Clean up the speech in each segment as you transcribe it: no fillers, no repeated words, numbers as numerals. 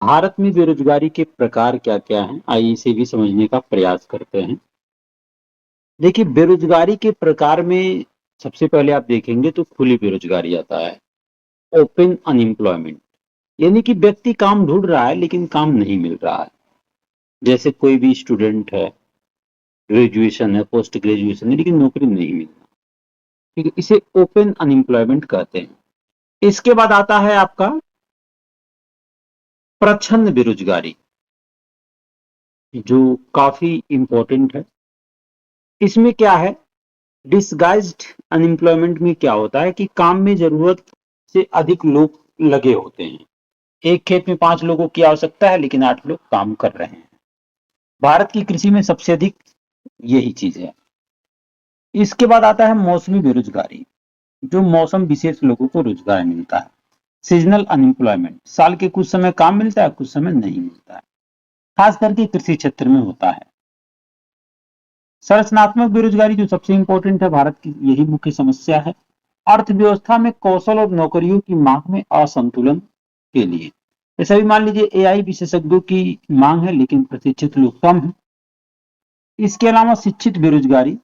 भारत में बेरोजगारी के प्रकार क्या-क्या हैं? आइए इसे भी समझने का प्रयास करते हैं। देखिए, बेरोजगारी के प्रकार में सबसे पहले आप देखेंगे तो खुली बेरोजगारी आता है, ओपन अनएम्प्लॉयमेंट, यानी कि व्यक्ति काम ढूँढ रहा है लेकिन काम नहीं मिल रहा है। जैसे कोई भी स्टूडेंट है, ग्रेजुएशन है, पोस्ट ग्रेजुएशन है लेकिन नौकरी नहीं मिल रहा, ठीक है? इसे ओपन अनएम्प्लॉयमेंट कहते हैं। इसके बाद आता है आपका प्रच्छन्न बेरोजगारी, जो काफ़ी इम्पोर्टेंट है। इसमें क्या है, डिसगाइज्ड अनएम्प्लॉयमेंट में क्या होता है कि काम में जरूरत से अधिक लोग लगे होते हैं। एक खेत में 5 लोगों की आवश्यकता है लेकिन 8 लोग काम कर रहे हैं। भारत की कृषि में सबसे अधिक यही चीज है। इसके बाद आता है मौसमी बेरोजगारी, जो मौसम विशेष लोगों को रोजगार मिलता है। सीजनल अनएम्प्लॉयमेंट, साल के कुछ समय काम मिलता है, कुछ समय नहीं मिलता है, खास करके कृषि क्षेत्र में होता है। संरचनात्मक बेरोजगारी जो सबसे इंपॉर्टेंट है, भारत की यही मुख्य समस्या है। अर्थव्यवस्था में कौशल और नौकरियों की मांग में असंतुलन के लिए, जैसे अभी मान लीजिए एआई विशेषज्ञों की मांग है लेकिन प्रशिक्षित लोग कम है। इसके अलावा शिक्षित बेरोजगारी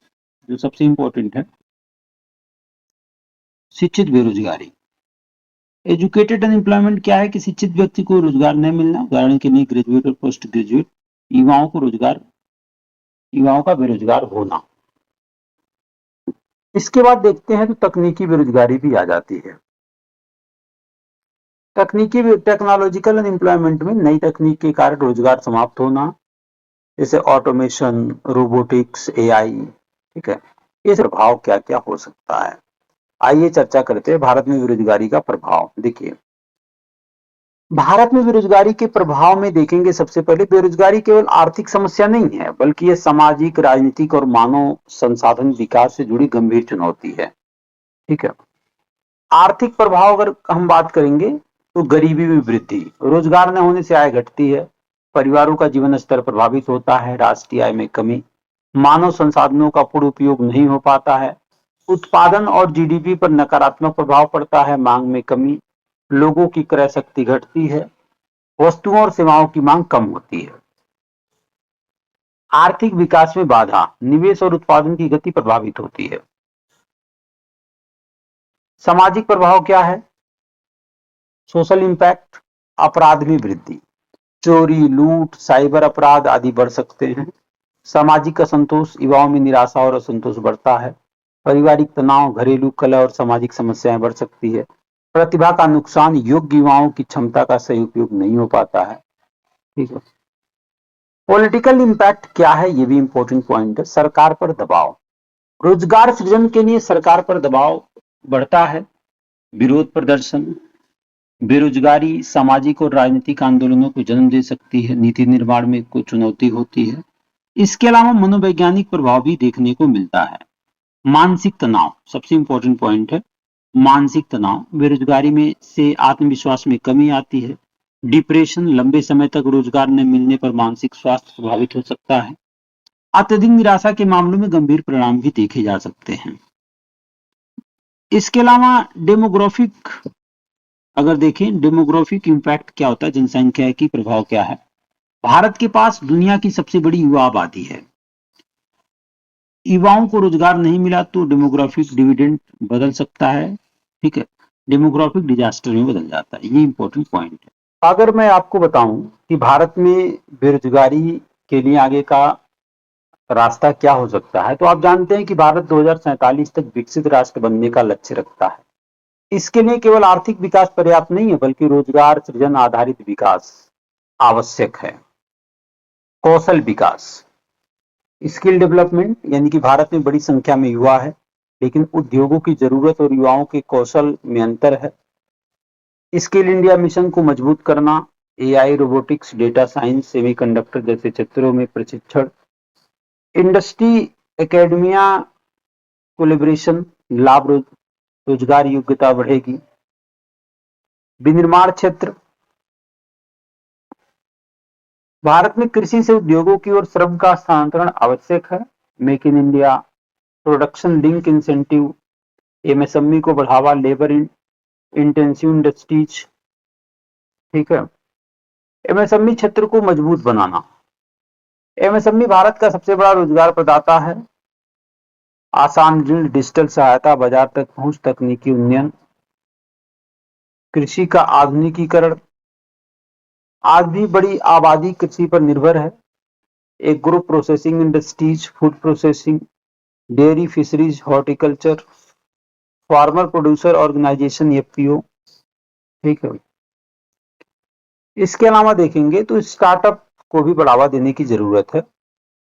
जो सबसे इंपॉर्टेंट है, शिक्षित बेरोजगारी, एजुकेटेड अनएम्प्लॉयमेंट क्या है कि शिक्षित व्यक्ति को रोजगार नहीं मिलना, उदाहरण के लिए ग्रेजुएट और पोस्ट ग्रेजुएट युवाओं का बेरोजगार होना। इसके बाद देखते हैं तो तकनीकी बेरोजगारी भी आ जाती है। तकनीकी टेक्नोलॉजिकल अनएम्प्लॉयमेंट में नई तकनीक के कारण रोजगार समाप्त होना, जैसे ऑटोमेशन, रोबोटिक्स, एआई, ठीक है? इस प्रभाव क्या क्या हो सकता है, आइए चर्चा करते हैं भारत में बेरोजगारी का प्रभाव। देखिए, भारत में बेरोजगारी के प्रभाव में देखेंगे, सबसे पहले बेरोजगारी केवल आर्थिक समस्या नहीं है बल्कि यह सामाजिक, राजनीतिक और मानव संसाधन विकास से जुड़ी गंभीर चुनौती है, ठीक है? आर्थिक प्रभाव अगर हम बात करेंगे तो गरीबी में वृद्धि, रोजगार न होने से आय घटती है, परिवारों का जीवन स्तर प्रभावित होता है, राष्ट्रीय आय में कमी, मानव संसाधनों का पूर्ण उपयोग नहीं हो पाता है, उत्पादन और जीडीपी पर नकारात्मक प्रभाव पड़ता है, मांग में कमी, लोगों की क्रय शक्ति घटती है, वस्तुओं और सेवाओं की मांग कम होती है। आर्थिक विकास में बाधा, निवेश और उत्पादन की गति प्रभावित होती है। सामाजिक प्रभाव क्या है, सोशल इंपैक्ट, अपराध में वृद्धि, चोरी, लूट, साइबर अपराध आदि बढ़ सकते हैं। सामाजिक असंतोष, युवाओं में निराशा और असंतोष बढ़ता है। पारिवारिक तनाव, घरेलू कलह और सामाजिक समस्याएं बढ़ सकती है। प्रतिभा का नुकसान, योग्य युवाओं की क्षमता का सही उपयोग नहीं हो पाता है, ठीक है? पॉलिटिकल इंपैक्ट क्या है, ये भी इंपॉर्टेंट पॉइंट है। सरकार पर दबाव, रोजगार सृजन के लिए सरकार पर दबाव बढ़ता है, विरोध प्रदर्शन, बेरोजगारी सामाजिक और राजनीतिक आंदोलनों को जन्म दे सकती है, नीति निर्माण में कुछ चुनौती होती है। इसके अलावा मनोवैज्ञानिक प्रभाव भी देखने को मिलता है। मानसिक तनाव सबसे इंपॉर्टेंट पॉइंट है। मानसिक तनाव, बेरोजगारी में से आत्मविश्वास में कमी आती है। डिप्रेशन, लंबे समय तक रोजगार न मिलने पर मानसिक स्वास्थ्य प्रभावित हो सकता है। अत्यधिक निराशा के मामलों में गंभीर परिणाम भी देखे जा सकते हैं। इसके अलावा डेमोग्राफिक, अगर देखें डेमोग्राफिक इंपैक्ट क्या होता है, जनसंख्या की प्रभाव क्या है। भारत के पास दुनिया की सबसे बड़ी युवा आबादी है। युवाओं को रोजगार नहीं मिला तो डेमोग्राफिक डिविडेंड बदल सकता है, ठीक है? डेमोग्राफिक डिजास्टर में बदल जाता है, ये इंपॉर्टेंट पॉइंट है। अगर मैं आपको बताऊं कि भारत में बेरोजगारी के लिए आगे का रास्ता क्या हो सकता है, तो आप जानते हैं कि भारत 2047 तक विकसित राष्ट्र बनने का लक्ष्य रखता है। इसके लिए केवल आर्थिक विकास पर्याप्त नहीं है बल्कि रोजगार सृजन आधारित विकास आवश्यक है। कौशल विकास, स्किल डेवलपमेंट, यानी कि भारत में बड़ी संख्या में युवा है लेकिन उद्योगों की जरूरत और युवाओं के कौशल में अंतर है। स्किल इंडिया मिशन को मजबूत करना, AI, robotics, data science, semiconductor जैसे क्षेत्रों में प्रशिक्षण, इंडस्ट्री एकेडमिया कोलेब्रेशन, लाभ रोजगार योग्यता बढ़ेगी। विनिर्माण क्षेत्र, भारत में कृषि से उद्योगों की ओर श्रम का स्थानांतरण आवश्यक है। Make in India, production link incentive, MSME को बढ़ावा, लेबर इंटेंसिव इंडस्ट्रीज, ठीक है? एमएसएमई क्षेत्र को मजबूत बनाना। एमएसएमई भारत का सबसे बड़ा रोजगार प्रदाता है। आसान ऋण, डिजिटल सहायता, बाजार तक पहुंच, तकनीकी उन्नयन, कृषि का आधुनिकीकरण। आज भी बड़ी आबादी कृषि पर निर्भर है। एक group processing industries, food processing, dairy, fisheries, horticulture, farmer producer organization, FPO. ठीक है। इसके अलावा देखेंगे तो स्टार्टअप को भी बढ़ावा देने की जरूरत है।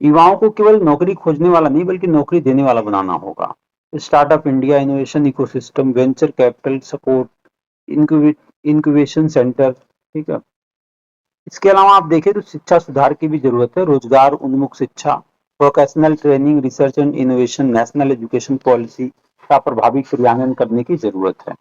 युवाओं को केवल नौकरी खोजने वाला नहीं बल्कि नौकरी देने वाला बनाना होगा। Startup India, innovation ecosystem, venture capital support, incubation centre. ठीक है। इसके अलावा आप देखें तो शिक्षा सुधार की भी जरूरत है। रोजगार उन्मुख शिक्षा, professional training, research and innovation, national education policy का प्रभावी क्रियान्वयन करने की जरूरत है।